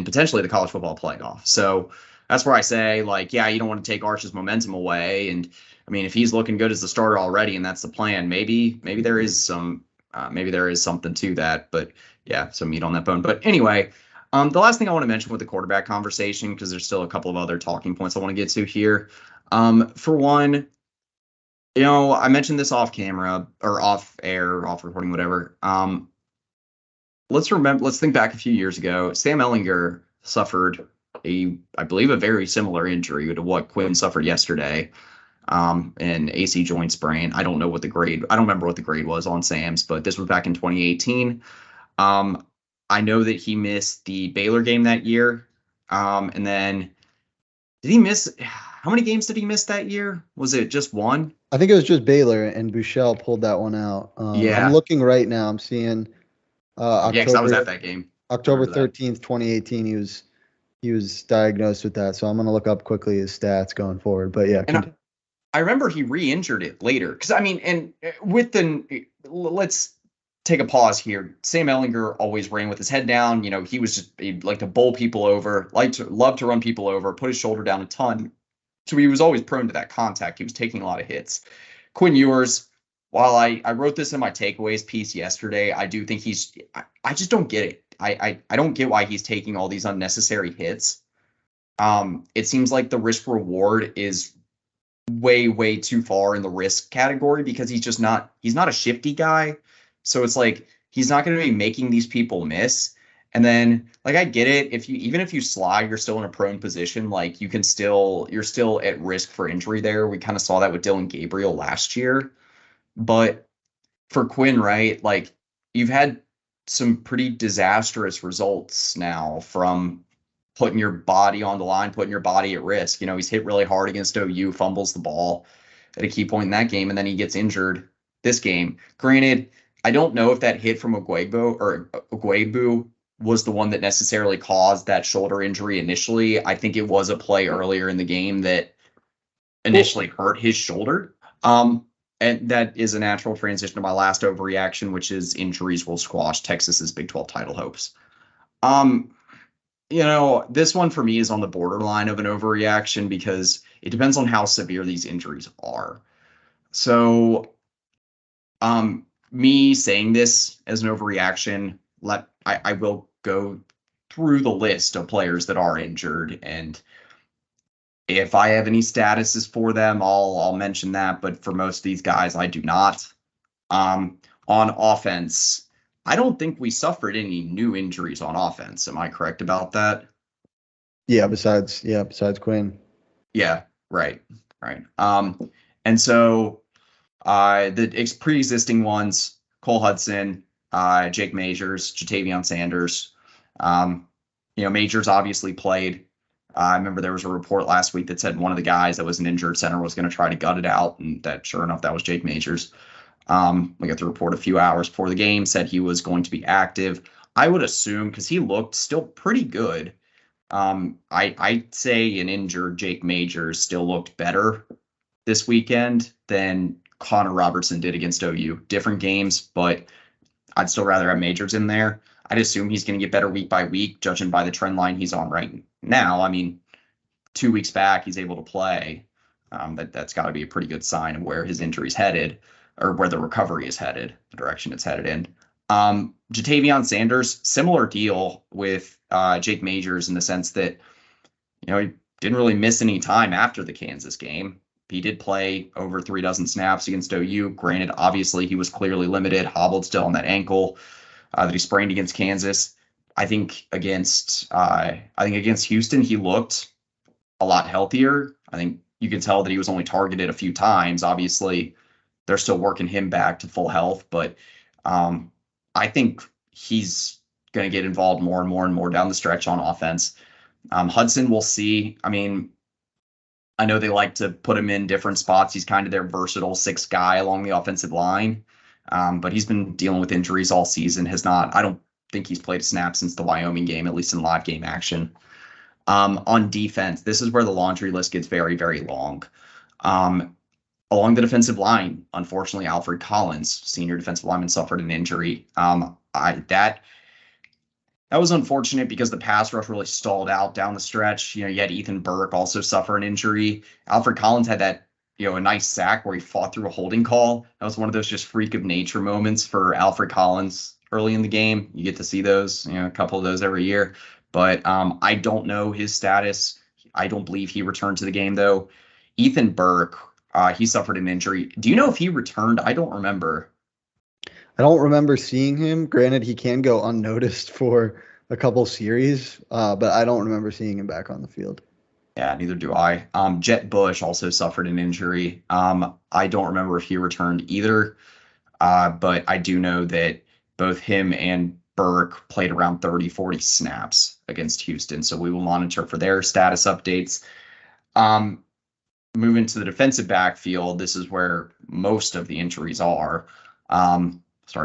potentially the college football playoff. So that's where I say, like, yeah, you don't want to take Arch's momentum away. And I mean, if he's looking good as the starter already and that's the plan, maybe there is something to that. But yeah, some meat on that bone. But anyway, the last thing I want to mention with the quarterback conversation, because there's still a couple of other talking points I want to get to here. For one, I mentioned this off camera or off air, off recording, whatever. Let's think back a few years ago. Sam Ehlinger suffered I believe a very similar injury to what Quinn suffered yesterday. An AC joint sprain. I don't remember what the grade was on Sam's, but this was back in 2018. I know that he missed the Baylor game that year. And then did he miss, how many games did he miss that year? Was it just one? I think it was just Baylor, and Bouchel pulled that one out. Yeah. I'm looking right now. I'm seeing October. Yeah, because I was at that game. October 13th, 2018. He was diagnosed with that. So I'm gonna look up quickly his stats going forward. But yeah. And I remember he re-injured it later. Because I mean, and let's take a pause here. Sam Ehlinger always ran with his head down. He'd like to bowl people over, loved to run people over, put his shoulder down a ton. So he was always prone to that contact. He was taking a lot of hits. Quinn Ewers, while I wrote this in my takeaways piece yesterday, I do think I just don't get it. I don't get why he's taking all these unnecessary hits. It seems like the risk reward is way, way too far in the risk category because he's not a shifty guy. So it's like, he's not going to be making these people miss. And then, like, I get it. Even if you slide, you're still in a prone position. Like, you're still at risk for injury there. We kind of saw that with Dylan Gabriel last year. But for Quinn, right, like, you've had some pretty disastrous results now from putting your body on the line, putting your body at risk. He's hit really hard against OU, fumbles the ball at a key point in that game, and then he gets injured this game. Granted, I don't know if that hit from Ugwebu was the one that necessarily caused that shoulder injury initially. I think it was a play earlier in the game that initially hurt his shoulder. And that is a natural transition to my last overreaction, which is injuries will squash Texas's Big 12 title hopes. This one for me is on the borderline of an overreaction because it depends on how severe these injuries are. So, me saying this as an overreaction, I will go through the list of players that are injured, and if I have any statuses for them, I'll mention that. But for most of these guys, I do not. On offense, I don't think we suffered any new injuries on offense. Am I correct about that? Yeah, besides Quinn. Yeah, right. And so the pre-existing ones, Cole Hudson, Jake Majors, Jatavion Sanders, Majors obviously played. I remember there was a report last week that said one of the guys that was an injured center was going to try to gut it out, and that sure enough, that was Jake Majors. We got the report a few hours before the game, said he was going to be active. I would assume, because he looked still pretty good. I'd say an injured Jake Majors still looked better this weekend than Connor Robertson did against OU. Different games, but I'd still rather have Majors in there. I'd assume he's going to get better week by week, judging by the trend line he's on right now. I mean, 2 weeks back, he's able to play. That's got to be a pretty good sign of where his injury's headed, or where the recovery is headed, the direction it's headed in. Jatavion Sanders, similar deal with Jake Majors in the sense that, he didn't really miss any time after the Kansas game. He did play over 36 snaps against OU. Granted, obviously, he was clearly limited, hobbled still on that ankle that he sprained against Kansas. I think against Houston, he looked a lot healthier. I think you can tell that he was only targeted a few times. Obviously, they're still working him back to full health, but I think he's going to get involved more and more and more down the stretch on offense. Hudson, we'll see. I mean, I know they like to put him in different spots. He's kind of their versatile sixth guy along the offensive line, but he's been dealing with injuries all season. I don't think he's played a snap since the Wyoming game, at least in live game action. On defense, this is where the laundry list gets very, very long. Along the defensive line, unfortunately, Alfred Collins, senior defensive lineman, suffered an injury. That was unfortunate because the pass rush really stalled out down the stretch. You had Ethan Burke also suffer an injury. Alfred Collins had that, a nice sack where he fought through a holding call. That was one of those just freak of nature moments for Alfred Collins early in the game. You get to see those, a couple of those every year. But I don't know his status. I don't believe he returned to the game, though. Ethan Burke, he suffered an injury. Do you know if he returned? I don't remember. I don't remember seeing him. Granted, he can go unnoticed for a couple series, but I don't remember seeing him back on the field. Yeah, neither do I. Jet Bush also suffered an injury. I don't remember if he returned either, but I do know that both him and Burke played around 30, 40 snaps against Houston, so we will monitor for their status updates. Moving to the defensive backfield, this is where most of the injuries are.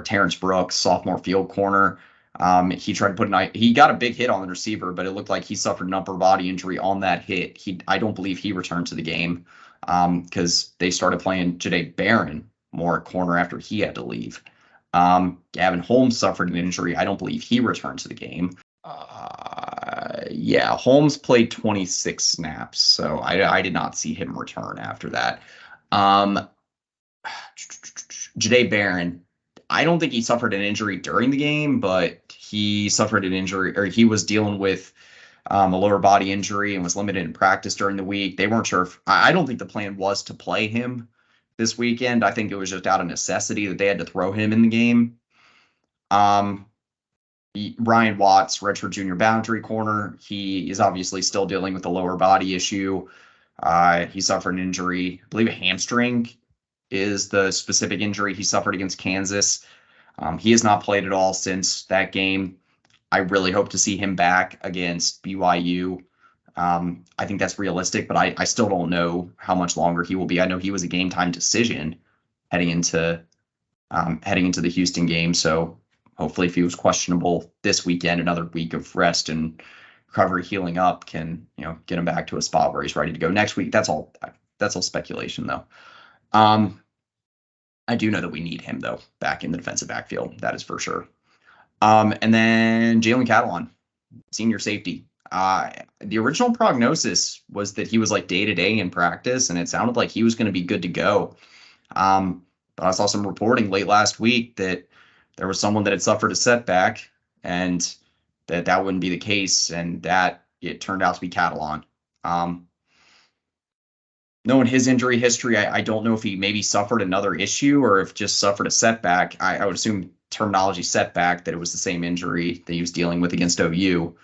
Terrence Brooks, sophomore field corner. He tried to he got a big hit on the receiver, but it looked like he suffered an upper body injury on that hit. I don't believe he returned to the game because they started playing Jahdae Barron more at corner after he had to leave. Gavin Holmes suffered an injury. I don't believe he returned to the game. Holmes played 26 snaps, so I did not see him return after that. Jahdae Barron, I don't think he suffered an injury during the game, but he suffered an injury, or he was dealing with a lower body injury and was limited in practice during the week. They weren't sure I don't think the plan was to play him this weekend. I think it was just out of necessity that they had to throw him in the game. Ryan Watts, redshirt junior boundary corner. He is obviously still dealing with a lower body issue. He suffered an injury, I believe a hamstring is the specific injury he suffered against Kansas. He has not played at all since that game. I really hope to see him back against BYU. I think that's realistic, but I still don't know how much longer he will be. I know he was a game time decision heading into the Houston game. So hopefully if he was questionable this weekend, another week of rest and recovery, healing up can, get him back to a spot where he's ready to go next week. That's all speculation though. I do know that we need him though back in the defensive backfield. That is for sure. And then Jalen Catalon, senior safety. The original prognosis was that he was like day-to-day in practice, and it sounded like he was going to be good to go. But I saw some reporting late last week that there was someone that had suffered a setback and that wouldn't be the case, and that it turned out to be Catalon. Knowing his injury history, I don't know if he maybe suffered another issue or if just suffered a setback. I would assume terminology setback, that it was the same injury that he was dealing with against OU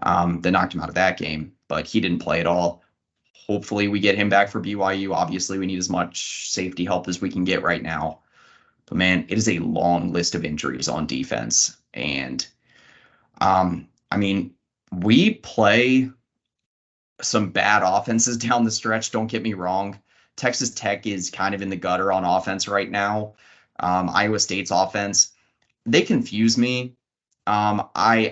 that knocked him out of that game, but he didn't play at all. Hopefully we get him back for BYU. Obviously we need as much safety help as we can get right now. But man, it is a long list of injuries on defense. And We play some bad offenses down the stretch. Don't get me wrong. Texas Tech is kind of in the gutter on offense right now. Iowa State's offense, they confuse me. I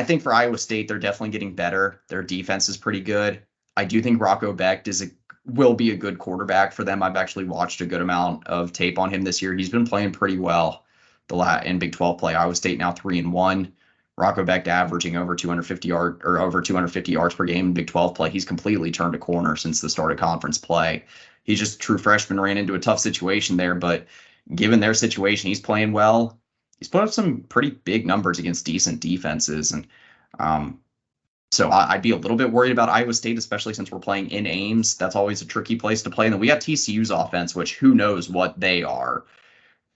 think for Iowa State, they're definitely getting better. Their defense is pretty good. I do think Rocco Becht will be a good quarterback for them. I've actually watched a good amount of tape on him this year. He's been playing pretty well in Big 12 play. Iowa State now 3-1. Rocco Becht averaging over 250 yards per game in Big 12 play. He's completely turned a corner since the start of conference play. He's just a true freshman, ran into a tough situation there, but given their situation, he's playing well. He's put up some pretty big numbers against decent defenses, and so I'd be a little bit worried about Iowa State, especially since we're playing in Ames. That's always a tricky place to play. And then we got TCU's offense, which who knows what they are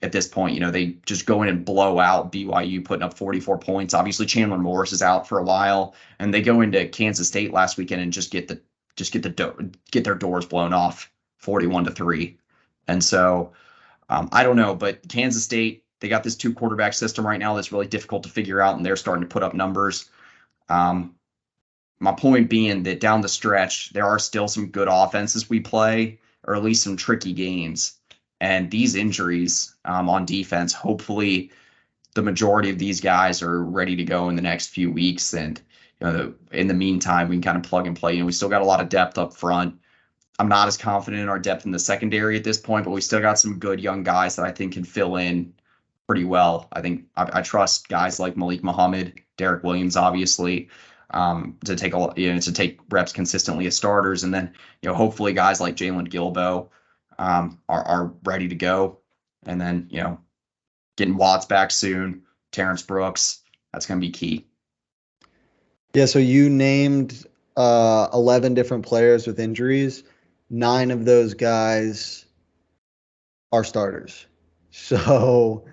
at this point. They just go in and blow out BYU, putting up 44 points. Obviously, Chandler Morris is out for a while, and they go into Kansas State last weekend and just get their doors blown off 41-3. And so I don't know, but Kansas State, they got this 2-quarterback system right now that's really difficult to figure out, and they're starting to put up numbers. My point being that down the stretch, there are still some good offenses we play, or at least some tricky games. And these injuries on defense, hopefully the majority of these guys are ready to go in the next few weeks. And in the meantime, we can kind of plug and play. We still got a lot of depth up front. I'm not as confident in our depth in the secondary at this point, but we still got some good young guys that I think can fill in pretty well. I think I trust guys like Malik Muhammad, Derek Williams, obviously, to take reps consistently as starters, and then hopefully guys like Jalen Gilbo are ready to go, and then getting Watts back soon, Terrence Brooks, that's going to be key. Yeah, so you named 11 different players with injuries. 9 of those guys are starters. So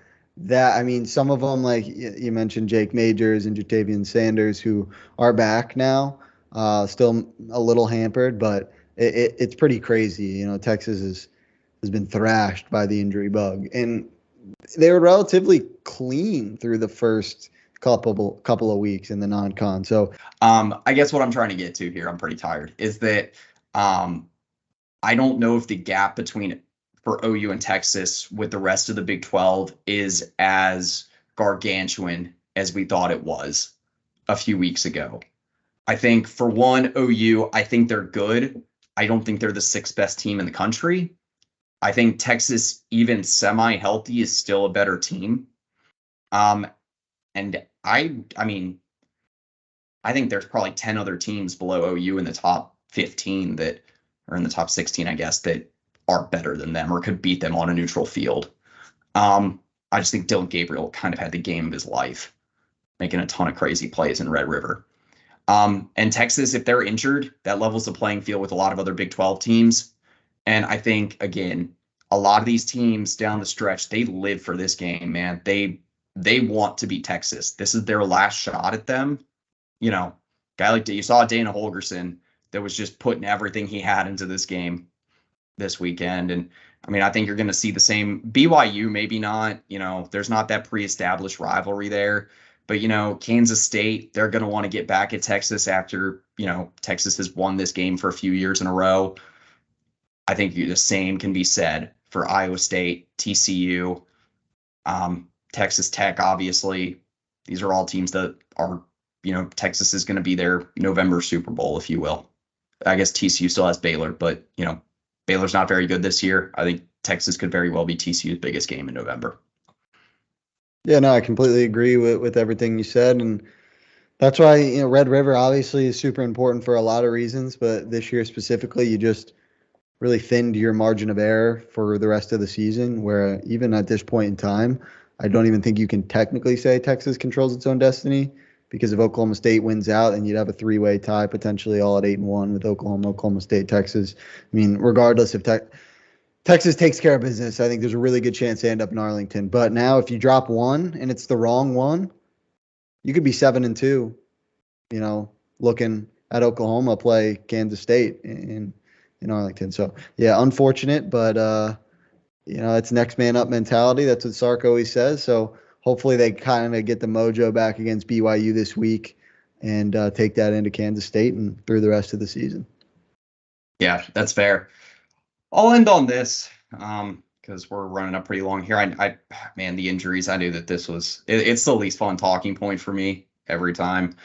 some of them, like you mentioned, Jake Majors and Jatavian Sanders, who are back now, still a little hampered, but it's pretty crazy. Texas has been thrashed by the injury bug, and they were relatively clean through the first couple of weeks in the non-con. So I guess what I'm trying to get to here, I'm pretty tired, is that I don't know if the gap between for OU and Texas with the rest of the Big 12 is as gargantuan as we thought it was a few weeks ago. I think for one, OU, I think they're good. I don't think they're the 6th best team in the country. I think Texas, even semi-healthy, is still a better team. And I think there's probably 10 other teams below OU in the top 15 or in the top 16, I guess, that are better than them or could beat them on a neutral field. I just think Dylan Gabriel kind of had the game of his life, making a ton of crazy plays in Red River. And Texas, if they're injured, that levels the playing field with a lot of other Big 12 teams. And I think, again, a lot of these teams down the stretch, they live for this game, man. They want to beat Texas. This is their last shot at them. Guy like you saw Dana Holgerson that was just putting everything he had into this game this weekend. And I think you're going to see the same. BYU, maybe not. There's not that pre-established rivalry there. But, Kansas State, they're going to want to get back at Texas after, Texas has won this game for a few years in a row. I think the same can be said for Iowa State, TCU, Texas Tech, obviously. These are all teams that are, Texas is going to be their November Super Bowl, if you will. I guess TCU still has Baylor, but, Baylor's not very good this year. I think Texas could very well be TCU's biggest game in November. Yeah, no, I completely agree with everything you said. And that's why, Red River obviously is super important for a lot of reasons. But this year specifically, you just really thinned your margin of error for the rest of the season, where even at this point in time, I don't even think you can technically say Texas controls its own destiny, because if Oklahoma State wins out, then you'd have a 3-way tie potentially all at 8-1 with Oklahoma State, Texas. Regardless if Texas takes care of business, I think there's a really good chance they end up in Arlington. But now if you drop one and it's the wrong one, you could be 7-2, looking at Oklahoma play Kansas State in Arlington. So, yeah, unfortunate, but, it's next man up mentality. That's what Sark always says. So hopefully they kind of get the mojo back against BYU this week. and take that into Kansas State and through the rest of the season. Yeah, that's fair. I'll end on this because we're running up pretty long here. Man, the injuries. I knew that this was. It's the least fun talking point for me every time.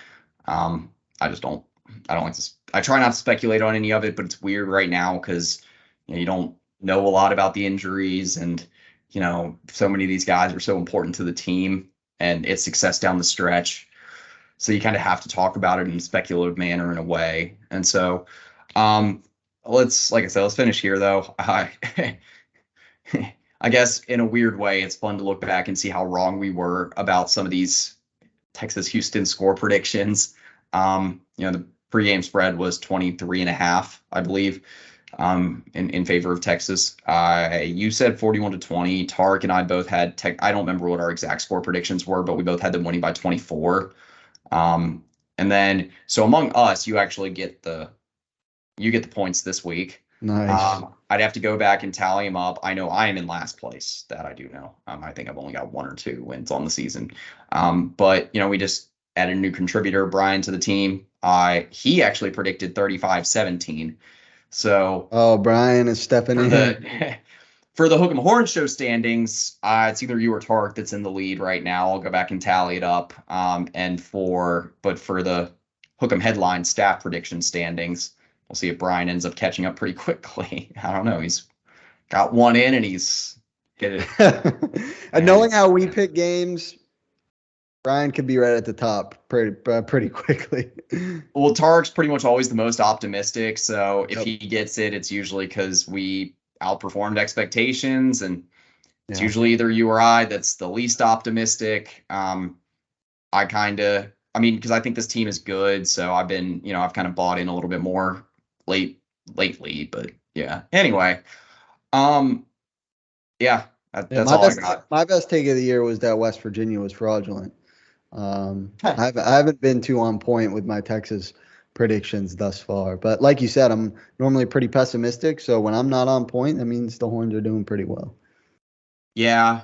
I just don't. I don't like to. I try not to speculate on any of it, but it's weird right now because you don't know a lot about the injuries, and so many of these guys are so important to the team and its success down the stretch. So you kind of have to talk about it in a speculative manner in a way. And so, like I said, let's finish here though. I guess in a weird way, it's fun to look back and see how wrong we were about some of these Texas Houston score predictions. The pregame spread was 23.5, I believe, in favor of Texas. You said 41-20. Tark and I both had I don't remember what our exact score predictions were, but we both had them winning by 24. And then so among us, you actually get the points this week. Nice. I'd have to go back and tally them up. I know I am in last place. That I do know. I think I've only got 1 or 2 wins on the season. But we just added a new contributor, Brian, to the team. He actually predicted 35-17. So Brian is stepping in. For the Hook 'em Horn show standings, it's either you or Tark that's in the lead right now. I'll go back and tally it up. But for the Hook 'em headline staff prediction standings, we'll see if Brian ends up catching up pretty quickly. I don't know. He's got 1 in and he's hit it. And knowing how we pick games, Brian could be right at the top pretty quickly. Well, Tark's pretty much always the most optimistic. So if he gets it, it's usually because we outperformed expectations, and it's usually either you or I that's the least optimistic. Because I think this team is good, so I've kind of bought in a little bit more lately, but yeah. Anyway, that's all I got. My best take of the year was that West Virginia was fraudulent. I haven't been too on point with my Texas predictions thus far, but like you said, I'm normally pretty pessimistic, so when I'm not on point, that means the Horns are doing pretty well. Yeah.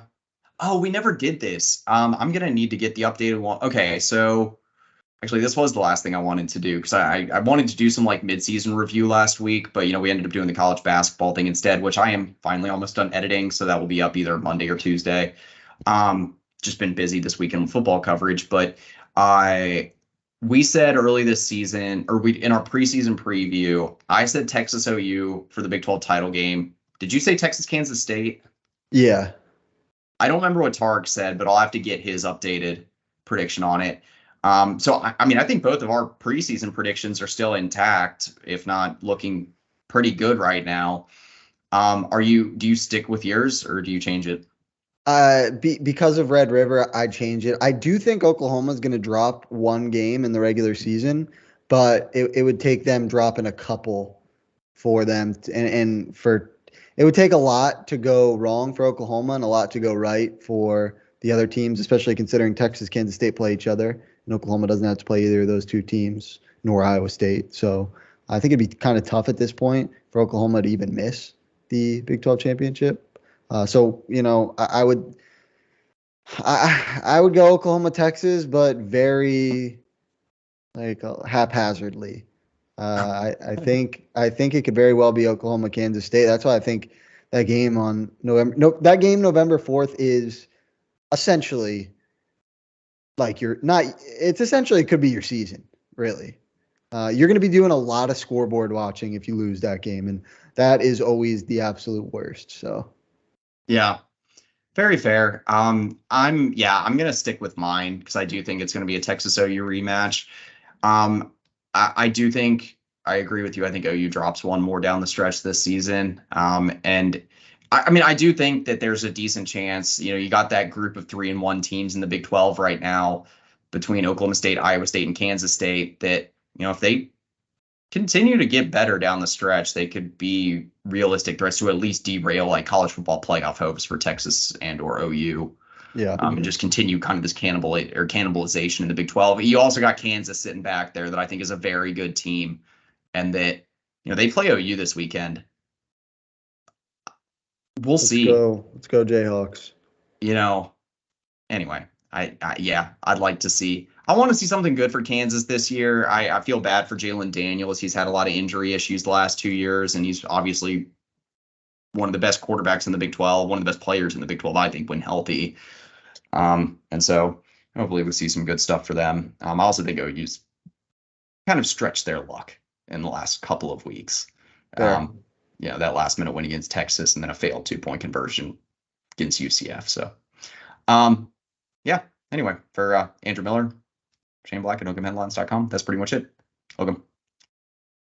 Oh, we never did this. I'm gonna need to get the updated one. Okay, so actually this was the last thing I wanted to do, because I wanted to do some like mid-season review last week, but we ended up doing the college basketball thing instead, which I am finally almost done editing, so that will be up either Monday or Tuesday. Just been busy this weekend with football coverage, but we said early this season, or in our preseason preview, I said Texas OU for the Big 12 title game. Did you say Texas Kansas State? Yeah. I don't remember what Tarek said, but I'll have to get his updated prediction on it. So I think both of our preseason predictions are still intact, if not looking pretty good right now. Do you stick with yours or do you change it? Because of Red River, I change it. I do think Oklahoma is going to drop 1 game in the regular season, but it would take them dropping a couple for them, it would take a lot to go wrong for Oklahoma and a lot to go right for the other teams, especially considering Texas, Kansas State play each other, and Oklahoma doesn't have to play either of those 2 teams, nor Iowa State. So I think it'd be kind of tough at this point for Oklahoma to even miss the Big 12 championship. I would go Oklahoma, Texas, but very haphazardly. I think it could very well be Oklahoma, Kansas State. That's why I think that game November 4th is essentially it could be your season, really. You're going to be doing a lot of scoreboard watching if you lose that game, and that is always the absolute worst. So. Yeah, very fair. I'm gonna stick with mine because I do think it's gonna be a Texas OU rematch. I do think I agree with you. I think OU drops 1 more down the stretch this season. And I do think that there's a decent chance. You got that group of 3-1 teams in the Big 12 right now between Oklahoma State, Iowa State, and Kansas State. That if they continue to get better down the stretch, they could be realistic threats to at least derail like college football playoff hopes for Texas and or OU. Yeah. And just continue kind of this cannibalization in the Big 12. You also got Kansas sitting back there that I think is a very good team, and that they play OU this weekend. Let's see. Let's go Jayhawks. Anyway, I'd like to see. I want to see something good for Kansas this year. I feel bad for Jalen Daniels. He's had a lot of injury issues the last 2 years, and he's obviously one of the best quarterbacks in the Big 12, one of the best players in the Big 12, I think, when healthy. And so hopefully we'll see some good stuff for them. I also think OU's kind of stretched their luck in the last couple of weeks. That last minute win against Texas and then a failed 2-point conversion against UCF. So, anyway, for Andrew Miller, Shane Black at OakhamHeadlines.com, that's pretty much it. Welcome.